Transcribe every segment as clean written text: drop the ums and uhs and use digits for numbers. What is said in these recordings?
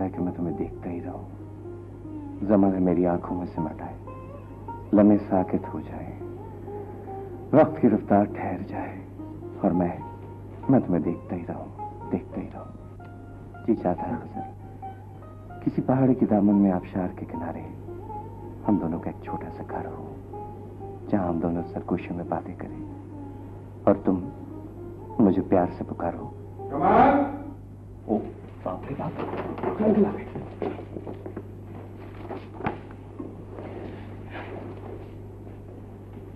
चाहता है कि मैं तुम्हें देखता ही रहूं। ज़माना मेरी आंखों में सिमट आए, लम्हे साकित हो जाए, वक्त की रफ्तार ठहर जाए और मैं तुम्हें देखता ही रहूं। जी चाहता है गजल, किसी पहाड़ी की दामन में आबशार के किनारे हम दोनों का एक छोटा सा घर हो, जहां हम दोनों सरगोशियों में बातें करें और तुम मुझे प्यार से पुकारो। कमाल! ओ बाप रे बाप,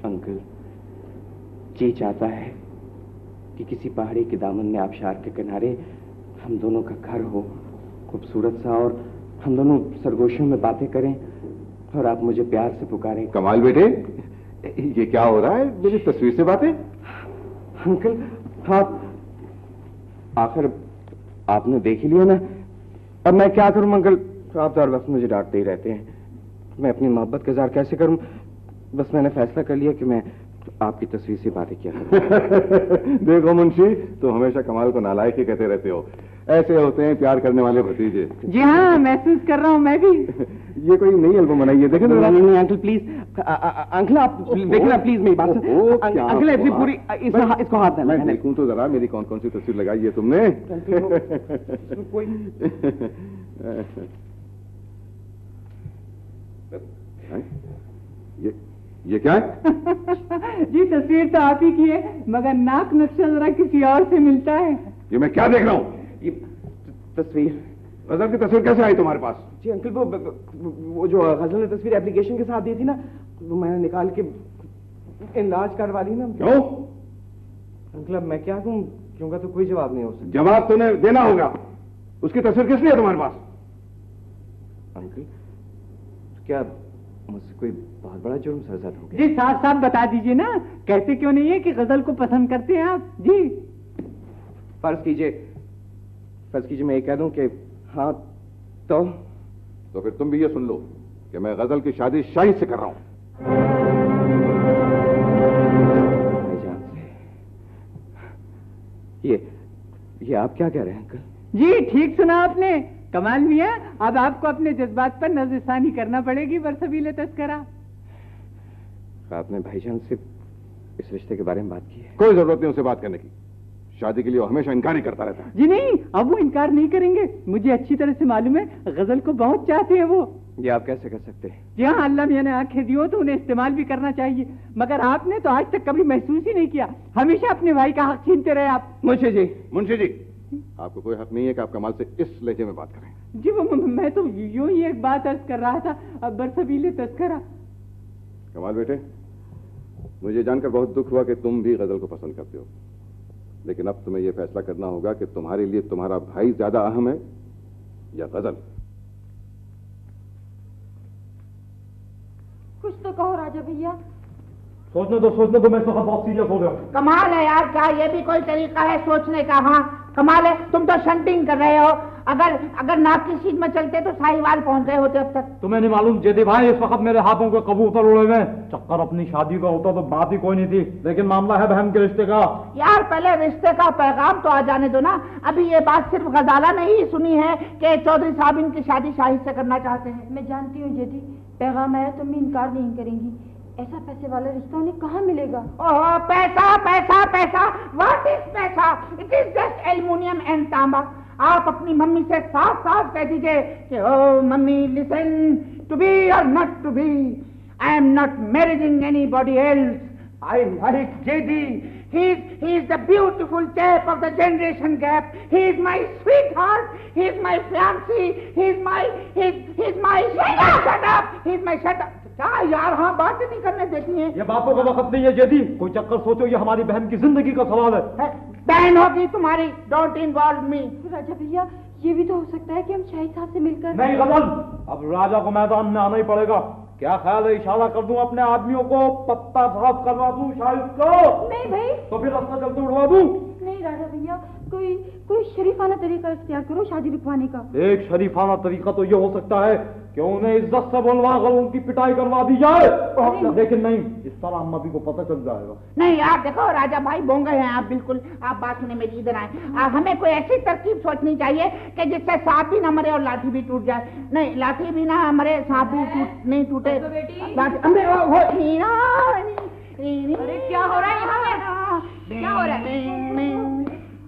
अंकल जी चाहता है कि किसी पहाड़ी के दामन में आबशार के किनारे हम दोनों का घर हो, खूबसूरत सा, और हम दोनों सरगोशियों में बातें करें और आप मुझे प्यार से पुकारें। कमाल बेटे, ये क्या हो रहा है? मेरी तस्वीर से बातें? अंकल आप आखिर आपने देख ही लिया ना, अब मैं क्या करूं अंकल? आप तो हर वक्त मुझे डांटते ही रहते हैं, मैं अपनी मोहब्बत का इज़हार कैसे करूं? बस मैंने फैसला कर लिया कि मैं आपकी तस्वीर से बातें किया करूं। देखो मुंशी, तो हमेशा कमाल को नालायक ही कहते रहते हो। ऐसे होते हैं प्यार करने वाले भतीजे। जी हाँ, महसूस कर रहा हूँ मैं भी। ये कोई नई एल्बम बनाई है, देखें। नहीं अंकल प्लीज, अंकल आप देखिए ना प्लीज मेरी बात सुन। अंकल ऐसी पूरी इसको हाथ देना। मैं देखूं तो जरा मेरी कौन कौन सी तस्वीर लगाई है तुमने। कोई ये क्या है? जी तस्वीर तो आप ही की है, मगर नाक नक्शा जरा किसी और से मिलता है। ये मैं क्या देख रहा हूँ? ये तस्वीर, गजल की तस्वीर कैसे आई तुम्हारे पास? जी अंकल वो जो गजल ने तस्वीर एप्लीकेशन के साथ दी थी ना, वो मैंने निकाल के इलाज करवा ली ना। क्यों? अंकल अब मैं क्या कहूँ, क्योंकि तो कोई जवाब नहीं हो सकता। जवाब तुम्हें देना होगा। उसकी तस्वीर किस लिए है तुम्हारे पास? अंकल क्या मुझसे कोई बहुत बड़ा जुर्म सरजद हो गया? जी साफ साफ बता दीजिए ना, कहते क्यों नहीं है कि गजल को पसंद करते हैं आप? जी फर्ज कीजिए मैं ये कह दूं कि हाँ, तो फिर तुम भी ये सुन लो कि मैं गजल की शादी शाहिद से कर रहा हूं। भाईजान से? ये आप क्या कह रहे हैं अंकल? जी ठीक सुना आपने कमाल मियां, अब आपको अपने जज्बात पर नजरसानी करना पड़ेगी बरसबीले तस्करा। आपने भाईजान से इस रिश्ते के बारे में बात की है? कोई जरूरत नहीं उसे बात करने की, शादी के लिए वो हमेशा इनकार ही करता रहता है। जी नहीं, अब वो इनकार नहीं करेंगे, मुझे अच्छी तरह से मालूम है, गजल को बहुत चाहते हैं वो। ये आप कैसे कर सकते हैं? जी हाँ, अल्लाह मियां ने आंखें दी हो तो उन्हें इस्तेमाल भी करना चाहिए, मगर आपने तो आज तक कभी महसूस ही नहीं किया, हमेशा अपने भाई का हक छीनते रहे आप। मुंशी जी, आपको कोई हक नहीं है कि आप कमाल से इस लहजे में बात करें। जी वो मैं तो यूं ही एक बात अर्ज कर रहा था, अब बरसबीले तस्करा। कमाल बेटे, मुझे जानकर बहुत दुख हुआ कि तुम भी गजल को पसंद करते हो, लेकिन अब तुम्हें यह फैसला करना होगा कि तुम्हारे लिए तुम्हारा भाई ज्यादा अहम है या गजल। कुछ तो कहो राजा भैया। सोचने दो, मैं तो बहुत सीरियस हो गया। कमाल है यार, क्या ये भी कोई तरीका है सोचने का? हाँ कमाल है, तुम तो शंटिंग कर रहे हो। अगर नाक की सीट में चलते तो साहिवाल पहुंच गए होते अब तक। तुम्हें नहीं मालूम जेदी भाई, इस वक्त मेरे हाथों के कबूतर उड़े हुए। चक्कर अपनी शादी का होता तो बात ही कोई नहीं थी, लेकिन मामला है बहन के रिश्ते का। यार पहले रिश्ते का पैगाम तो आ जाने दो ना। अभी ये बात सिर्फ गजाला ने ही सुनी है कि चौधरी साहब इनकी शादी शाहिद से करना चाहते हैं। मैं जानती हूँ जेदी, पैगाम आया तो मैं इनकार नहीं करेंगी। ऐसा पैसे वाला रिश्ता उन्हें कहाँ मिलेगा? ओह पैसा पैसा पैसा, व्हाट इज पैसा? It is just aluminium and तांबा। आप अपनी मम्मी से साफ साफ कह दीजिए कि oh mummy listen, to be or not to be, I am not marriaging anybody else, I like JD, he is the beautiful chap of the generation gap, he is my sweetheart, he is my fiancé, he is my shut up। क्या यार, हाँ बात नहीं करने देती है। ये बातों का वक्त नहीं है जेदी, कोई चक्कर सोचो, ये हमारी बहन की जिंदगी का सवाल है। बहन होगी तुम्हारी, डोंट इन्वॉल्व मी। राजा भैया ये भी तो हो सकता है कि हम शाहिद साहब से मिलकर। नहीं गजल, अब राजा को मैदान में आना ही पड़ेगा। क्या ख्याल है, इशारा कर दूं अपने आदमियों को, पत्ता साफ करवा दूं शाहिद को? नहीं भाई। तो फिर रास्ता चलते उड़वा दूं? नहीं राजा भैया, कोई शरीफाना तरीका इख्तियार करो शादी रुकवाने का। एक शरीफाना तरीका तो ये हो सकता है क्यों उन्हें इज्जत से बोलवा कर उनकी पिटाई करवा दी जाए। लेकिन नहीं, इस तरह अम्मा भी को पता चल जाएगा। नहीं आप देखो राजा भाई बोंगे हैं आप, बिल्कुल आप बात सुने मेरी, इधर आए। हमें कोई ऐसी तरकीब सोचनी चाहिए कि जिससे सांप भी ना मरे और लाठी भी टूट जाए। नहीं लाठी भी ना मरे, सांप भी नहीं टूटे। अरे क्या हो रहा है यहाँ पे? क्या हो रहा है?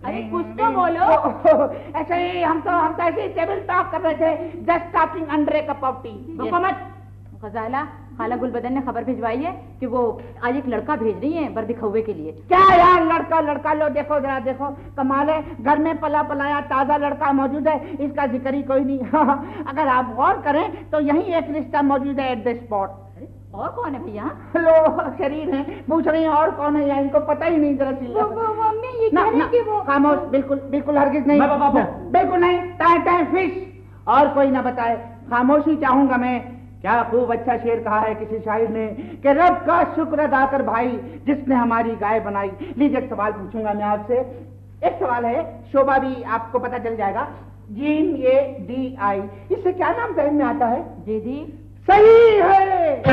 अरे कुछ तो बोलो। ऐसे ही हम तो ऐसे ही टेबल टॉक कर रहे थे, just talking under a cup of tea. Ghazala, खाला गुलबदन ने खबर भिजवाई है कि वो आज एक लड़का भेज रही है बर्दी खौवे के लिए। क्या यार लड़का लो, देखो जरा देखो, कमाल है, घर में पला पलाया ताजा लड़का मौजूद है, इसका जिक्र ही कोई नहीं। अगर आप गौर करें तो यही एक रिश्ता मौजूद है एट द स्पॉट। और कौन है भैया? लो शरीर है, पूछ रही हैं और कौन है या इनको पता ही नहीं जरा सी। मम्मी ये कह रही कि वो खामोश, बिल्कुल हरगिज नहीं, बिल्कुल नहीं, टाइम फिश। और कोई ना बताए, खामोशी चाहूंगा मैं। क्या खूब अच्छा शेर कहा है किसी शायर ने कि रब का शुक्र अदा कर भाई जिसने हमारी गाय बनाई। लीजिए एक सवाल पूछूंगा मैं आपसे, एक सवाल है, शोभा भी आपको पता चल जाएगा। GADI, इससे क्या नाम जहन में आता है? दीदी सही है,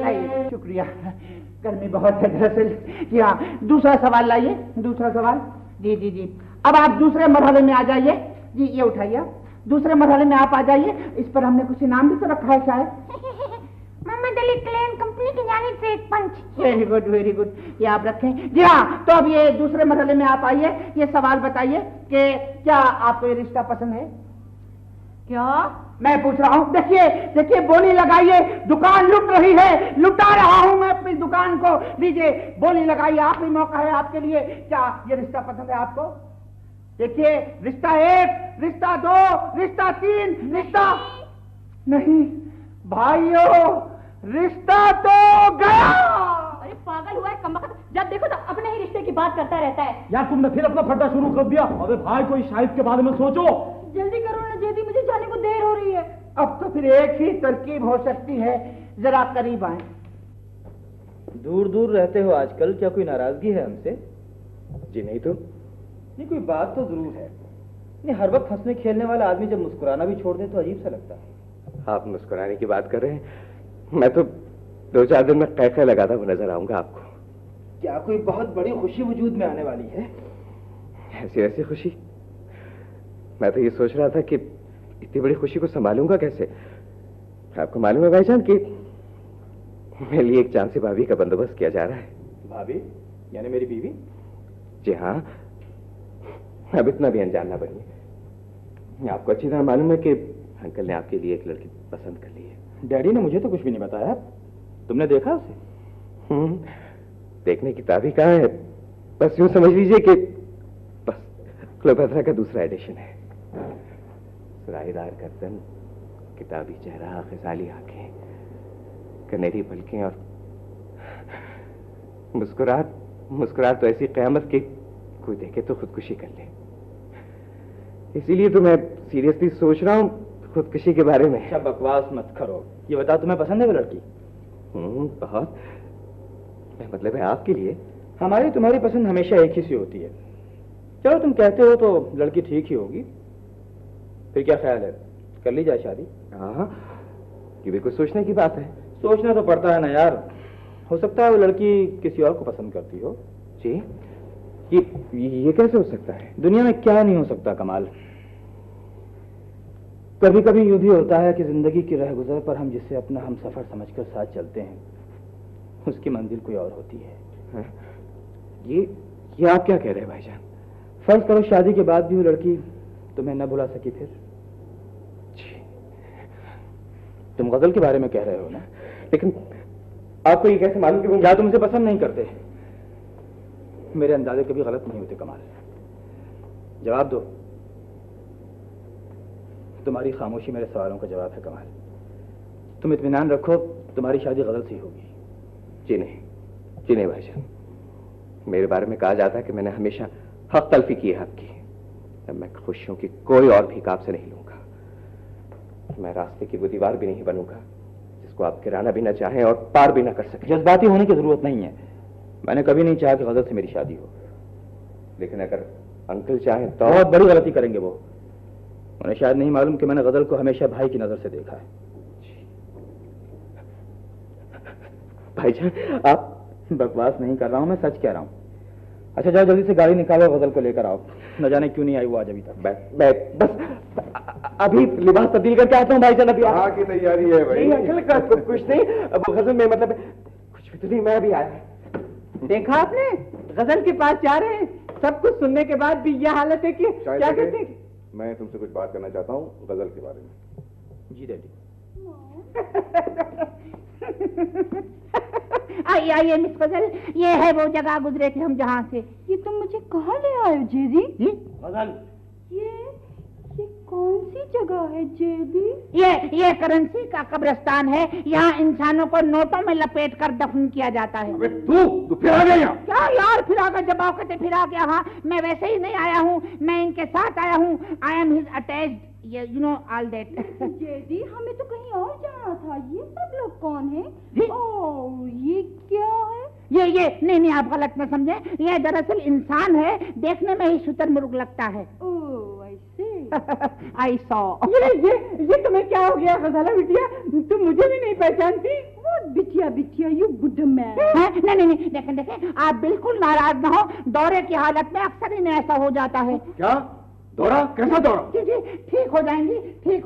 लाइए शुक्रिया, गर्मी बहुत है दरअसल। जी हाँ, दूसरा सवाल लाइए, दूसरा सवाल। जी अब आप दूसरे मरहले में आ जाइए। जी ये उठाइए, दूसरे मरहले में आप आ जाइए। इस पर हमने कुछ इनाम भी तो रखा है शायद। मोहम्मद अली क्लेन कंपनी की जानिब से एक पंच। वेरी गुड, ये आप रखें। जी हाँ, तो अब ये दूसरे मरहले में आप आइए, ये सवाल बताइए कि क्या आपको ये रिश्ता पसंद है? क्या? मैं पूछ रहा हूँ, देखिए बोली लगाइए, दुकान लुट रही है, लुटा रहा हूँ मैं अपनी दुकान को। लीजिए बोली लगाइए, आखिरी मौका है आपके लिए। क्या ये रिश्ता पसंद है आपको? देखिए, रिश्ता 1, रिश्ता 2, रिश्ता 3, रिश्ता नहीं भाइयों, रिश्ता तो गया। अरे पागल हुआ है कमबख्त, जब देखो तो अपने ही रिश्ते की बात करता रहता है। यार तुमने फिर अपना फड्डा शुरू कर दिया। अबे भाई कोई शाहिद के बारे में सोचो। जल्दी करो ना जेदी, मुझे जाने को देर हो रही है। अब तो फिर एक ही तरकीब हो सकती है, जरा करीब आए। दूर दूर रहते हो आजकल, क्या कोई नाराजगी है हमसे? जी नहीं तो। नहीं कोई बात तो जरूर है। नहीं हर वक्त हंसने खेलने वाला आदमी जब मुस्कुराना भी छोड़ दे तो अजीब सा लगता है। आप मुस्कुराने की बात कर रहे हैं, मैं तो 2-4 दिन में कैफे लगाता हुआ नजर आऊंगा आपको। क्या कोई बहुत बड़ी खुशी वजूद में आने वाली है? ऐसी खुशी? मैं तो ये सोच रहा था कि इतनी बड़ी खुशी को संभालूंगा कैसे। आपको मालूम है भाईजान कि मेरे लिए एक चांद सी भाभी का बंदोबस्त किया जा रहा है। भाभी यानी मेरी बीवी? जी हाँ, अब इतना भी अनजान ना बनिए। आपको अच्छी तरह मालूम है कि अंकल ने आपके लिए एक लड़की पसंद कर ली है। डैडी ने मुझे तो कुछ भी नहीं बताया। तुमने देखा उसे? देखने की ताबी कहाँ है, बस यूं समझ लीजिए कि बस क्लोपेट्रा का दूसरा एडिशन है। सुराहीदार गर्दन, किताबी चेहरा, खिसाली आंखें, कनेरी पलकें और मुस्कुराहट तो ऐसी क़यामत की कोई देखे तो खुदकुशी कर ले। इसीलिए तो मैं सीरियसली सोच रहा हूँ खुदकुशी के बारे में। अच्छा बकवास मत करो। ये बताओ तुम्हें पसंद है वो लड़की? बहुत। मतलब है आपके लिए। हमारी तुम्हारी पसंद हमेशा एक ही सी होती है। चलो तुम कहते हो तो लड़की ठीक ही होगी। फिर क्या ख्याल है, कर ली जाए शादी? हाँ, ये भी कुछ सोचने की बात है। सोचना तो पड़ता है ना यार। हो सकता है वो लड़की किसी और को पसंद करती हो। जी, ये कैसे हो सकता है? दुनिया में क्या नहीं हो सकता कमाल। कभी कभी यूं भी होता है कि जिंदगी की राह गुजर पर हम जिसे अपना हम सफर समझकर साथ चलते हैं, उसकी मंजिल कोई और होती है। ये आप क्या कह रहे हैं भाईजान? फर्ज करो शादी के बाद भी वो लड़की तुम्हें न भुला सकी, फिर तुम गजल के बारे में कह रहे हो ना? लेकिन आपको ये कैसे मालूम कि वो क्या तुम उसे पसंद नहीं करते? मेरे अंदाजे कभी गलत नहीं होते कमाल। जवाब दो। तुम्हारी खामोशी मेरे सवालों का जवाब है कमाल। तुम इत्मीनान रखो, तुम्हारी शादी गजल से होगी। जी नहीं भाईजान, मेरे बारे में कहा जाता है कि मैंने हमेशा हक तलफी की है आपकी। अब मैं खुशियों की कोई और भीख आपसे नहीं लूंगा। मैं रास्ते की वो दीवार भी नहीं बनूंगा जिसको आप गिराना भी ना चाहें और पार भी ना कर सकें। जज्बाती होने की जरूरत नहीं है। मैंने कभी नहीं चाहा कि गजल से मेरी शादी हो। लेकिन अगर अंकल चाहें तो बहुत बड़ी गलती करेंगे वो। उन्हें शायद नहीं मालूम कि मैंने गजल को हमेशा भाई की नजर से देखा है। भाईजान, आप बकवास नहीं कर रहा हूं, मैं सच कह रहा हूं। अच्छा जाओ जल्दी से गाड़ी निकालो, गजल को लेकर आओ। न जाने क्यों नहीं आई वो आज अभी तक। बैठ बस अभी लिबास तब्दील करके आता हूँ भाईजान। अभी कहाँ की तैयारी है भाई? नहीं अंकल कुछ नहीं, अब गजल में मतलब कुछ भी तो नहीं, मैं अभी आया। देखा आपने, गजल के पास जा रहे हैं, सब कुछ सुनने के बाद भी यह हालत है कि क्या कहते हैं। मैं तुमसे कुछ बात करना चाहता हूँ गजल के बारे में। जी डैडी। आइए आइए मिस गजल, ये है वो जगह गुजरे थे हम जहाँ से। ये तुम मुझे कहाँ ले आए हो जेदी? गजल, ये कौन सी जगह है जेदी? ये करेंसी का कब्रिस्तान है। यहाँ इंसानों को नोटों में लपेट कर दफन किया जाता है। अबे तू फिर आ गया यहाँ? क्या यार फिर आ गया, जब आओ कहते फिर आ गया। हाँ मैं वैसे ही नहीं आया हूँ, मैं इनके साथ आया हूँ। I am his attached, you know all that. JD हमें तो कहीं और जाना था, ये सब लोग कौन है? जी? ओह ये क्या है? ये नहीं आप गलत न समझे, ये दरअसल इंसान है, देखने में ही शुतुरमुर्ग लगता है। ओह ऐसे। I saw. ये तुम्हें क्या हो गया गजाला बिटिया, तुम मुझे भी नहीं पहचानती? वो बिटिया यू गुड मैन। नहीं देखें आप बिल्कुल नाराज न हो, दौरे की हालत में अक्सर इन्हें ऐसा हो जाता है। क्या दौरा? कैसा दौरा? जी ठीक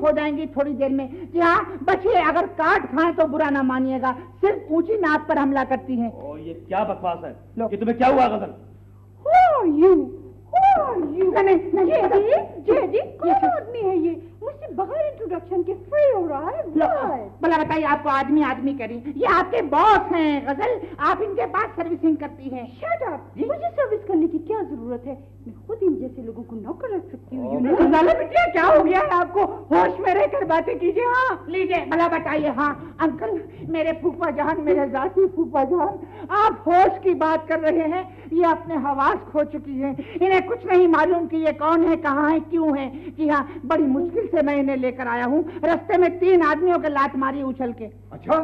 हो जाएंगी थोड़ी देर में। जी हाँ बचिए, अगर काट खाएं तो बुरा ना मानिएगा, सिर्फ ऊंची नाक पर हमला करती हैं। ओ ये क्या बकवास है? ये तुम्हें क्या हुआ गजल? जेदी कौन आदमी है ये? मुझसे बगैर इंट्रोडक्शन के फ्री हो रहा है। भला बताइए, आपको आदमी करी, ये आपके बॉस हैं गजल, आप इनके पास सर्विसिंग करती हैं। शट अप, मुझे सर्विस करने की क्या जरूरत है? मैं खुद इन जैसे लोगों को नौकर रख सकती हूँ। गजाला बिटिया क्या हो गया है आपको? होश में रहकर बातें कीजिए। हाँ लीजिए भला बताइए। हाँ अंकल, मेरे फूफा जान, मेरे जाती फूफा जान, आप होश की बात कर रहे हैं। ये अपने हवास खो चुकी हैं, इन्हें कुछ नहीं मालूम कि ये कौन है, कहाँ है, क्यों है। जी हाँ बड़ी मुश्किल से मैं इन्हें लेकर आया हूँ, रास्ते में 3 आदमियों के लात मारी उछल के। अच्छा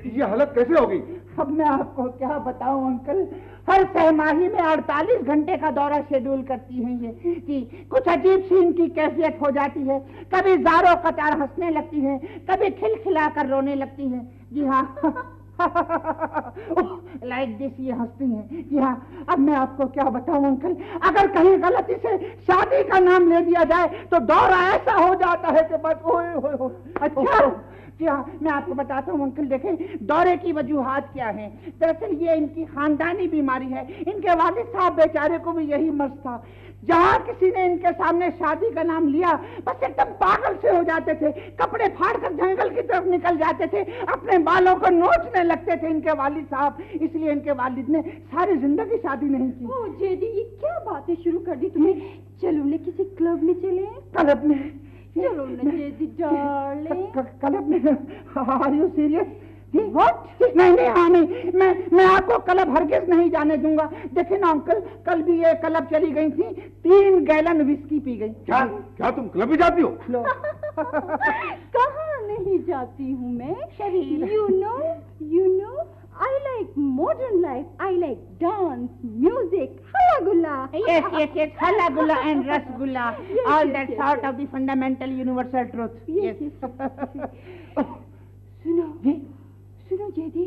ये हालत कैसे होगी? अब मैं आपको क्या बताऊं अंकल, हर 6 माही में 48 घंटे का दौरा शेड्यूल करती हैं ये कि कुछ अजीब सी इनकी कैफियत हो जाती है। कभी ज़ारो कतार हंसने लगती हैं, कभी खिलखिला कर रोने लगती हैं। जी हाँ लाइक दिस ये हंसती हैं। जी हाँ अब मैं आपको क्या बताऊं अंकल, अगर कहीं गलती से शादी का नाम ले दिया जाए तो दौरा ऐसा हो जाता है कि बस ओए। अच्छा जी हाँ मैं आपको बताता हूँ अंकल, देखें दौरे की वजूहात क्या है। दरअसल ये इनकी खानदानी बीमारी है। इनके वालिद साहब बेचारे को भी यही मर्ज था। जहाँ किसी ने इनके सामने शादी का नाम लिया बस एकदम पागल से हो जाते थे, कपड़े फाड़कर जंगल की तरफ निकल जाते थे, अपने बालों को नोचने लगते थे इनके वालिद साहब। इसलिए इनके वालिद ने सारी जिंदगी शादी नहीं की। ओह जेदी ये क्या बातें शुरू कर दी तुमने? चलो ना किसी क्लब में चले। क्लब में? चलो ना जेदी डार्लिंग। क्लब में? Are you serious? नहीं हाँ नहीं, मैं आपको क्लब हरगिज नहीं जाने दूंगा। देखिए ना अंकल, कल भी ये क्लब चली गई थी, 3 गैलन विस्की पी गई। क्या तुम क्लब भी जाती हो? कहाँ नहीं जाती हूँ मैं। You know I like modern life. I like dance, music, halla gulla. Yes, halla gulla and rasgulla. All that sort of the fundamental universal truth. Yes. सुनो जेदी,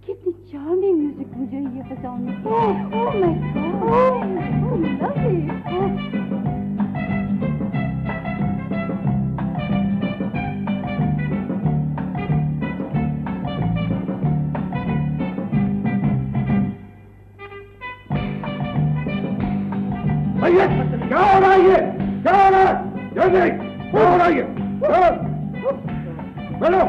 कितनी चार्मिंग म्यूजिक मुझे ये फिजाओं में। Oh my God, oh lovely. क्या हो रहा है ये? क्या हो रहा है? जल्दी क्या हो रहा है ये? बोलो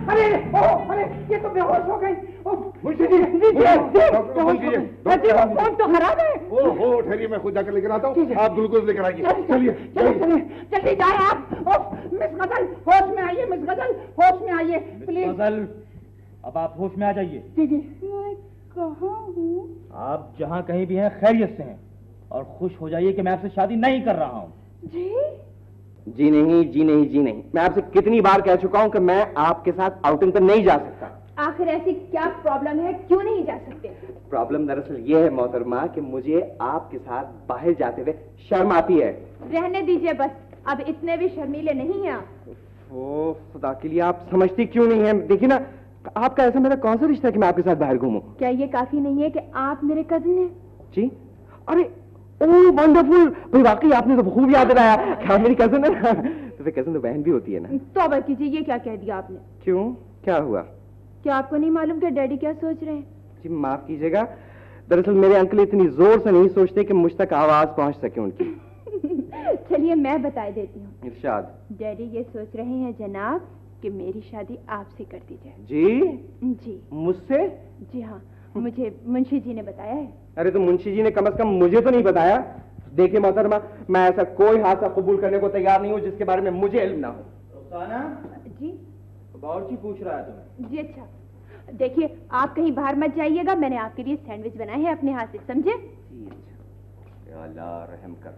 अरे ये तो बेहोश हो गई। मुंशी जी फोन तो खराब है। ओहो ठहरिए, मैं खुद जाकर लेकर आता हूँ, आप ग्लूकोज लेकर आइए। चलिए जल्दी जाए आप। मिस गजल होश में आइए, मिस गजल होश में आइए प्लीज। गजल अब आप होश में आ जाइए। जी मैं कहाँ हूँ? आप जहाँ कहीं भी हैं खैरियत से हैं और खुश हो जाइए कि मैं आपसे शादी नहीं कर रहा हूँ। जी नहीं, मैं आपसे कितनी बार कह चुका हूँ कि मैं आपके साथ आउटिंग पर नहीं जा सकता। आखिर ऐसी क्या प्रॉब्लम है, क्यों नहीं जा सकते? प्रॉब्लम दरअसल ये है मोहतरमा कि मुझे आपके साथ बाहर जाते हुए शर्म आती है। रहने दीजिए बस, अब इतने भी शर्मीले नहीं हैं आप। ओ खुदा के लिए आप समझती क्यों नहीं है? देखिए ना, आपका ऐसा मेरा कौन सा रिश्ता है कि मैं आपके साथ बाहर घूमूं? क्या ये काफी नहीं है कि आप मेरे कजिन हैं? जी, अरे ओह वंडरफुल, भाई वाकई आपने तो खूब याद दिलाया। क्या मेरी कजिन है? तो फिर कजिन तो बहन भी होती है ना। तौबा कीजिए, ये क्या कह दिया आपने? क्यों, क्या हुआ? क्या आपको नहीं मालूम कि डैडी क्या सोच रहे हैं? जी माफ कीजिएगा, दरअसल मेरे अंकल इतनी जोर से नहीं सोचते कि मुझ तक आवाज पहुंच सके उनकी। चलिए मैं बता देती हूँ। इरशाद। डैडी ये सोच रहे हैं जनाब कि मेरी शादी आपसे कर दी जाए। जी? जी। मुझसे? जी हाँ, मुझे मुंशी जी ने बताया है। अरे तो मुंशी जी ने कम से कम मुझे तो नहीं बताया। देखिए मोहतरमा, मैं ऐसा कोई हादसा कबूल करने को तैयार नहीं हूँ जिसके बारे में मुझे इल्म ना हो। रुखसाना जी? बावर्ची पूछ रहा है तुम्हें। जी अच्छा, देखिए आप कहीं बाहर मत जाइएगा, मैंने आपके लिए सैंडविच बनाए हैं अपने हाथ से, समझे? जी अच्छा, अल्लाह रहम कर।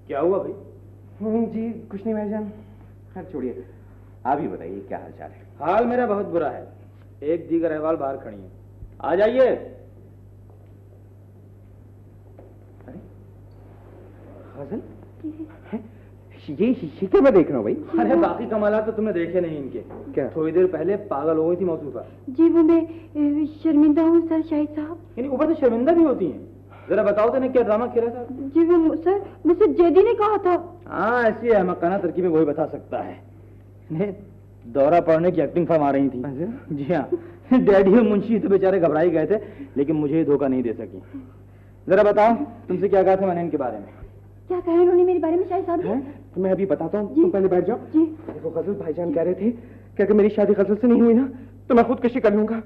क्या हुआ भाई? जी कुछ नहीं भाईजान, खैर छोड़िए, आप ही बताइए क्या हाल चाल है? हाल मेरा बहुत बुरा है, एक दीगर अहवाल बाहर खड़ी है, आ जाइए। अरे गजल, ये क्या मैं देख रहा हूँ भाई? अरे बाकी कमालात तो तुमने देखे नहीं इनके। क्या? थोड़ी देर पहले पागल हो गई थी मौसूफा। जी वो मैं शर्मिंदा हूँ सर शाहिद साहब। यानी ऊपर से शर्मिंदा भी होती हैं। जरा बताओ तो क्या ड्रामा खेला था? जी वो सर, मुझसे जेदी ने कहा था। हाँ ऐसी अहमकाना तरकीबें वही बता सकता है। दौरा पड़ने की एक्टिंग फॉर्म आ रही थी। जी हाँ, डैडी और मुंशी तो बेचारे घबराई गए थे, लेकिन मुझे धोखा नहीं दे सकी। जरा बताओ तुमसे क्या कहा था मैंने इनके बारे में? क्या कहा उन्होंने मेरे बारे में शाहिद साहब? तो मैं अभी बताता हूँ, तुम पहले बैठ जाओ। जी। देखो गजल, भाईजान कह रहे थे कि अगर मेरी शादी गजल से नहीं हुई ना तो मैं खुदकशी कर लूंगा।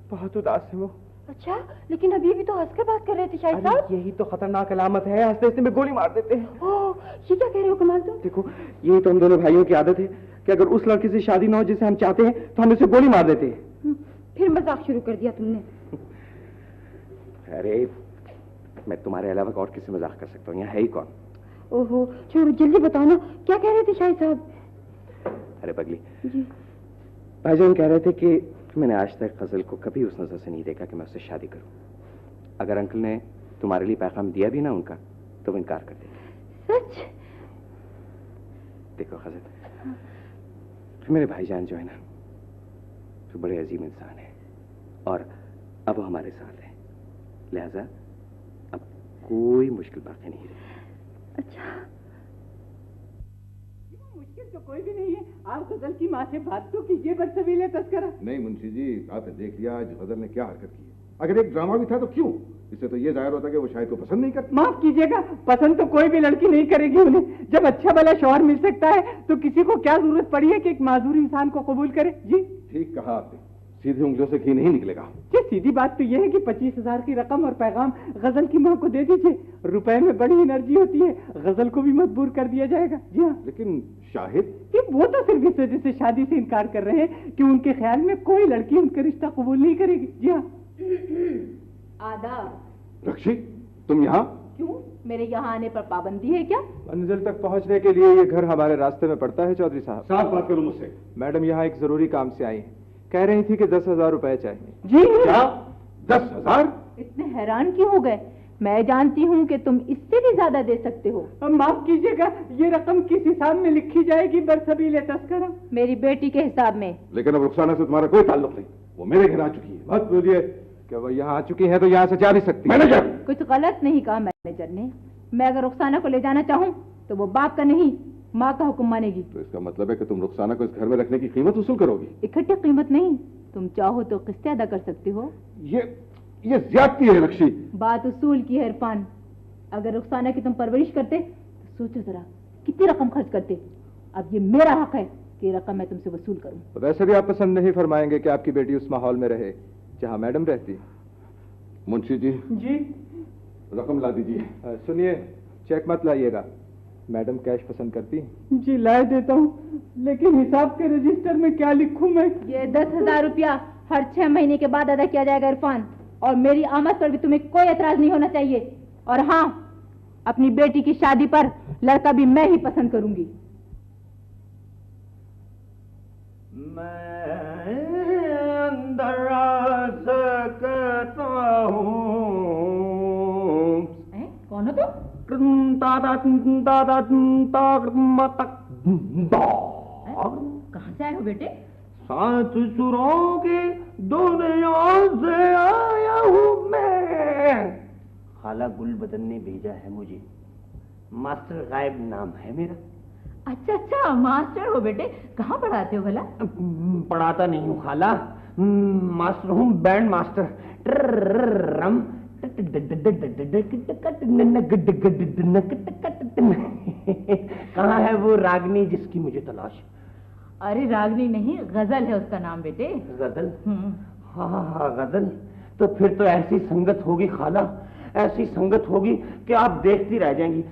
बहुत उदास है वो। अच्छा, लेकिन अभी भी तो हंसकर बात कर रहे थे शाहिद अरे साहब। यही तो खतरनाक अलामत है, हंसते हंसते में गोली मार देते हैं। ओह, ये क्या कह रहे हो कमाल तुम? देखो यही तो हम दोनों भाइयों की आदत है कि अगर उस लड़की से शादी ना हो जिसे हम चाहते हैं तो हम उसे गोली मार देते हैं। फिर मजाक शुरू कर दिया तुमने। अरे मैं तुम्हारे अलावा और किसी मजाक कर सकता हूँ? यहाँ है ही कौन? ओहो, छोड़ो जल्दी बताओ ना, क्या कह रहे थे शाहिद साहब? अरे पगली, जी। भाईजान कह रहे थे कि मैंने आज तक गजल को कभी उस नजर से नहीं देखा कि मैं उससे शादी करूं। अगर अंकल ने तुम्हारे लिए पैगाम दिया भी ना उनका तो वो इनकार कर देते। सच? देखो गजल, मेरे भाईजान जो है ना तो बड़े अजीम इंसान है और अब वो हमारे साथ है, लिहाजा अब कोई मुश्किल बाकी नहीं रही। अच्छा, मुश्किल तो कोई भी नहीं है। आप गजल की माँ से बात तो कीजिए, बदसबीले तस्करा। नहीं मुंशी जी, आपने देख लिया आज गजल ने क्या हरकत की है। अगर एक ड्रामा भी था तो क्यों? इससे तो ये जाहिर होता कि वो शायद को पसंद नहीं करती। माफ कीजिएगा, पसंद तो कोई भी लड़की नहीं करेगी उन्हें। जब अच्छा भला शौहर मिल सकता है तो किसी को क्या जरूरत पड़ी है कि एक माजूर इंसान को कबूल करे? जी ठीक कहा आपने, सीधी उंगलियों से घी नहीं निकलेगा। जी सीधी बात तो यह है कि 25,000 की रकम और पैगाम गजल की माँ को दे दीजिए। रुपए में बड़ी एनर्जी होती है, गजल को भी मजबूर कर दिया जाएगा। जी हाँ। लेकिन शाहिद? कि वो तो सिर्फ इस वजह से शादी से इनकार कर रहे हैं कि उनके ख्याल में कोई लड़की उनका रिश्ता कबूल नहीं करेगी। जी हाँ। आदाब। रक्षी, तुम यहाँ? क्यों, मेरे यहाँ आने पर पाबंदी है क्या? मंजिल तक पहुंचने के लिए ये घर हमारे रास्ते में पड़ता है चौधरी साहब। साफ बात करो मुझसे। मैडम यहाँ एक जरूरी काम से आई हैं, कह रही थी कि 10,000 रुपए चाहिए। जी क्या 10,000? इतने हैरान क्यों हो गए? मैं जानती हूँ कि तुम इससे भी ज्यादा दे सकते हो। माफ कीजिएगा, ये रकम किस हिसाब में लिखी जाएगी बरसबीले तस्करा? मेरी बेटी के हिसाब में। लेकिन अब रुखसाना से तुम्हारा कोई ताल्लुक नहीं, वो मेरे घर आ चुकी है। मत बोलिए कि वो यहाँ आ चुकी है तो यहाँ से जा नहीं सकती। मैनेजर! कुछ गलत नहीं कहा मैनेजर ने। मैं अगर रुखसाना को ले जाना चाहूँ तो वो बाप का नहीं माँ का हुक्म मानेगी। तो इसका मतलब है कि तुम रुखसाना को इस घर में रखने की कीमत वसूल करोगी? इकट्ठी कीमत नहीं, तुम चाहो तो किस्तें अदा कर सकती हो। ये ज्यादती है रक्षी। बात उसूल की है इरफान। अगर रुखसाना की तुम परवरिश करते तो सोचो जरा कितनी रकम खर्च करते। अब ये मेरा हक है कि ये रकम मैं तुमसे वसूल करूं। वैसे भी आप पसंद नहीं फरमाएंगे कि आपकी बेटी उस माहौल में रहे जहाँ मैडम रहती। मुंशी जी, जी रकम ला दीजिए। सुनिए, चेक मत लाइएगा, मैडम कैश पसंद करती। जी लाए देता हूँ, लेकिन हिसाब के रजिस्टर में क्या लिखूं मैं? ये 10,000 रुपया हर 6 महीने के बाद अदा किया जाएगा इरफान, और मेरी आमद पर भी तुम्हें कोई एतराज नहीं होना चाहिए। और हाँ, अपनी बेटी की शादी पर लड़का भी मैं ही पसंद करूंगी। मैं अंदर आ सकता हूँ। कौन हो तुम? कहाँ से आए हो बेटे? सात सुरों की दुनिया से आया हूँ मैं। खाला गुलबदन ने भेजा है मुझे, मास्टर गायब नाम है मेरा। अच्छा अच्छा, मास्टर हो बेटे। कहाँ पढ़ाते हो भला? पढ़ाता नहीं हूँ खाला, मास्टर हूँ, बैंड मास्टर। कहाँ है वो रागनी जिसकी मुझे तलाश? अरे रागनी नहीं, गजल है उसका नाम बेटे। गजल? हाँ गजल। तो फिर तो ऐसी संगत होगी खाला, ऐसी संगत होगी कि आप देखती रह जाएंगी।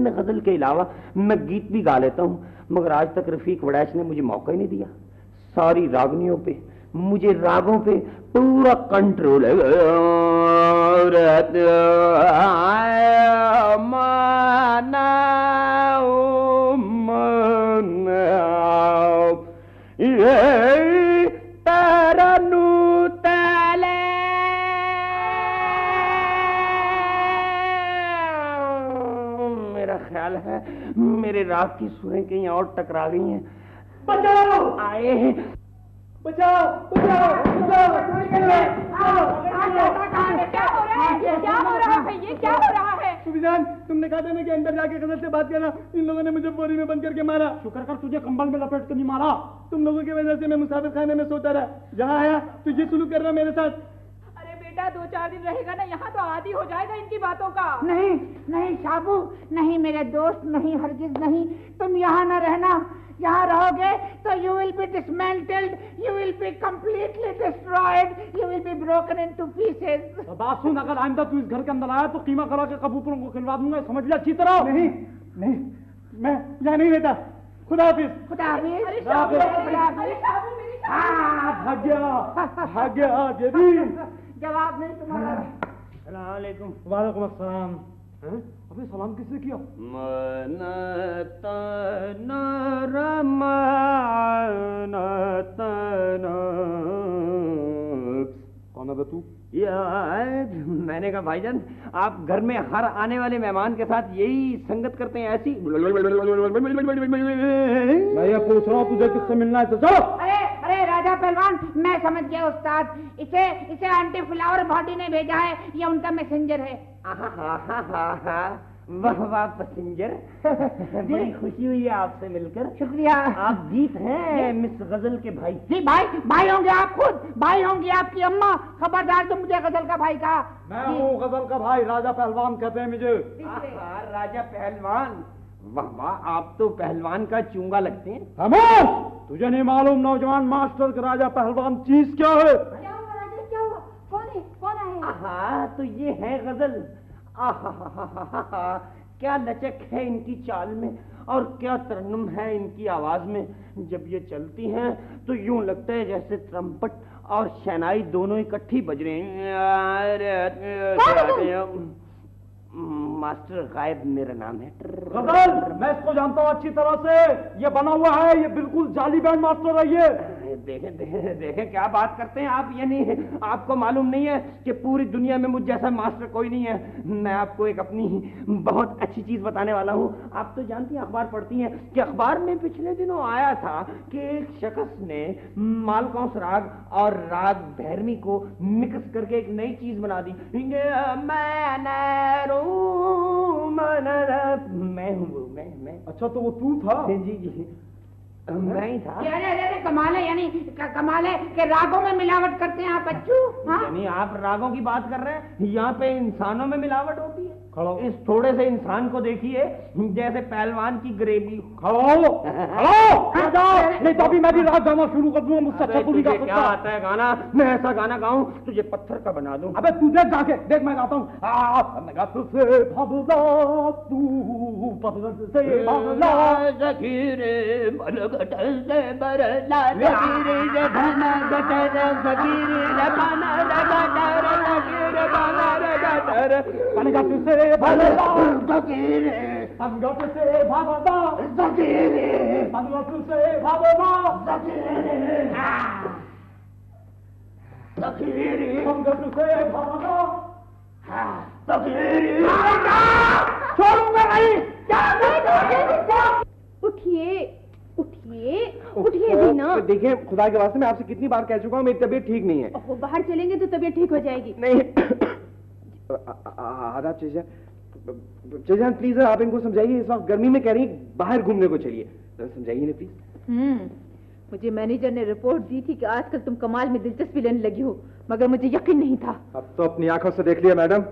गजल के अलावा मैं गीत भी गा लेता हूँ, मगर आज तक रफीक वड़ैच ने मुझे मौका ही नहीं दिया। सारी रागनियों पे, मुझे रागों पे पूरा कंट्रोल है। मेरा ख्याल है मेरे राग की सुरें कहीं और टकरा गई हैं। बचाओ! आए हैं। बचाओ बचाओ बचाओ! क्या हो रहा है? क्या हो रहा है? ये क्या हो रहा है? सुविधान, तुमने कहा था ना कि अंदर जाके गजल से बात करना। इन लोगों ने मुझे बोरी में बंद करके मारा। शुक्र कर तुझे कंबल में लपेट कर नहीं मारा। तुम लोगों की वजह से मैं मुसाफिर खाने में सोता रहा। जहाँ आया तो ये सुलूक कर रहा मेरे साथ। अरे बेटा, 2-4 दिन रहेगा ना यहाँ तो आदी हो जाएगा इनकी बातों का। नहीं नहीं शाबू, नहीं मेरे दोस्त, नहीं हरगिज नहीं। तुम यहाँ न रहना। यहाँ रहोगे तो you will be dismantled, you will be completely destroyed, you will be broken into pieces. तो बात सुन, अगर आइंदा तू इस घर के अंदर आया तो कीमा करा के कबूतरों को खिलवा दूंगा, समझ लिया अच्छी तरह। नहीं नहीं, मैं यहाँ नहीं रहता। खुदा हाफिज। खुदा हाफिज। अरे शाबू, मेरी भाग गया जेबी। जवाब नहीं तुम्हारा। अस्सलाम वालेकुम। वालेकुम अस्सलाम। अबे सलाम किसने किया? कौन है तू? यार मैंने कहा भाईजान, आप घर में हर आने वाले मेहमान के साथ यही संगत करते हैं ऐसी? मैं ये पूछ रहा हूँ तुझे किससे मिलना है तो चलो। अरे राजा पहलवान, मैं समझ गया उस्ताद। इसे आंटी फ्लावर बॉडी ने भेजा है, ये उनका मैसेंजर है। वाह वाह पैसेंजर, बड़ी खुशी हुई है आपसे मिलकर। शुक्रिया। आप गीत हैं मिस गजल के भाई? जी भाई होंगे आप खुद, भाई होंगी आपकी अम्मा। खबरदार तुम मुझे गजल का भाई कहा। मैं हूँ गजल का भाई, राजा पहलवान कहते हैं मुझे। राजा पहलवान, वाह वाह, आप तो पहलवान का चूंगा लगते हैं। खामोश! तुझे नहीं मालूम नौजवान मास्टर का राजा पहलवान चीज क्या है? क्या हुआ राजा, क्या हुआ? कौन आए? हाँ तो ये है गजल। क्या लचक है इनकी चाल में और क्या तरन्नुम है इनकी आवाज में। जब ये चलती हैं तो यूं लगता है जैसे ट्रम्पट और शहनाई दोनों इकट्ठी बज रहे हैं। मास्टर गायब मेरा नाम है। गजल, मैं इसको जानता हूँ अच्छी तरह से। ये बना हुआ है, ये बिल्कुल जाली बैंड मास्टर है ये। देखें क्या बात करते हैं आप। यानी आपको मालूम नहीं है कि पूरी दुनिया में मुझ जैसा मास्टर कोई नहीं है। मैं आपको एक अपनी बहुत अच्छी चीज बताने वाला हूँ। आप तो जानती हैं, अखबार पढ़ती हैं, कि अखबार में पिछले दिनों आया था कि एक शख्स ने मालकौंस राग और राग भैरवी को मिक्स करके एक नई चीज बना दी। मैं हूँ वो, मैं। अच्छा तो वो तू था? जी मैं ही था। अरे कमाल है, यानी कमाल है कि रागों में मिलावट करते हैं आप बच्चू। यानी आप रागों की बात कर रहे हैं, यहाँ पे इंसानों में मिलावट होती है। खड़ो। इस थोड़े से इंसान को देखिए, जैसे पहलवान की ग्रेवी। खड़ो नहीं तो अभी मैं भी राग गाना शुरू कर दूंगा। मुझसे अच्छा तू नहीं गा सकता। क्या आता है गाना? मैं ऐसा गाना गाऊं तुझे पत्थर का बना दूं। अबे तू देख गा के देख, मैं गाता हूँ। संगत से भागना ज़कीरे संगत से भागना ज़कीरे संगत से भागना ज़कीरे छोड़ूंगा नहीं। उठिए उठिए उठिए भी ना। देखिए खुदा के वास्ते मैं आपसे कितनी बार कह चुका हूँ मेरी तबीयत ठीक नहीं है। वो बाहर चलेंगे तो तबीयत ठीक हो जाएगी। नहीं आदाब चेजान प्लीज आप इनको समझाइए, इस वक्त गर्मी में कह रही हैं बाहर घूमने को चलिए, समझाइए ना प्लीज। मुझे मैनेजर ने रिपोर्ट दी थी कि आजकल तुम कमाल में दिलचस्पी लेने लगी हो, मगर मुझे यकीन नहीं था। अब तो अपनी आंखों से देख लिया मैडम।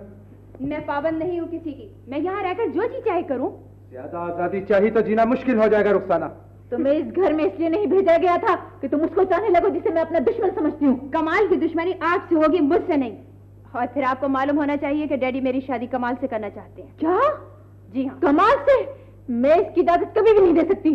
मैं पाबंद नहीं हूँ किसी की, मैं यहाँ रहकर जो जी चाहे करूँ। ज्यादा आजादी चाहिए तो जीना मुश्किल हो जाएगा रुखसाना। तो मैं इस घर में इसलिए नहीं भेजा गया था कि तुम उसको चाहने लगो जिसे मैं अपना दुश्मन समझती हूँ। कमाल की दुश्मनी आपसे होगी, मुझसे नहीं। और फिर आपको मालूम होना चाहिए कि डैडी मेरी शादी कमाल से करना चाहते हैं। क्या? जी हाँ, कमाल से? मैं इसकी इजाजत कभी भी नहीं दे सकती।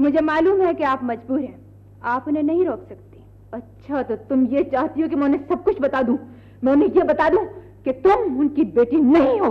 मुझे मालूम है कि आप मजबूर हैं, आप उन्हें नहीं रोक सकती। अच्छा, तो तुम ये चाहती हो कि मैं उन्हें सब कुछ बता दूं? मैं उन्हें ये बता दूं कि तुम उनकी बेटी नहीं हो?